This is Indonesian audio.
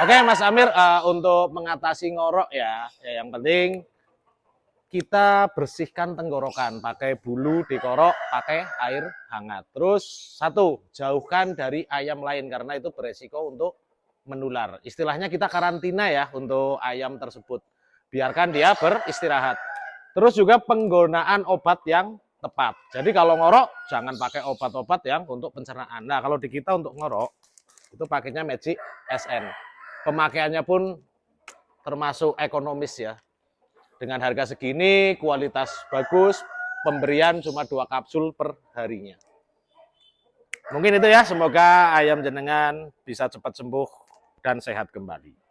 Oke, Mas Amir, untuk mengatasi ngorok ya, yang penting kita bersihkan tenggorokan, pakai bulu dikorok, pakai air hangat. Terus satu, jauhkan dari ayam lain karena itu beresiko untuk menular. Istilahnya kita karantina ya untuk ayam tersebut. Biarkan dia beristirahat. Terus juga penggunaan obat yang tepat. Jadi kalau ngorok jangan pakai obat-obat yang untuk pencernaan. Nah, kalau di kita untuk ngorok itu pakainya Magic SN. Pemakaiannya pun termasuk ekonomis ya. Dengan harga segini, kualitas bagus, pemberian cuma 2 kapsul per harinya. Mungkin itu ya, semoga ayam jenengan bisa cepat sembuh dan sehat kembali.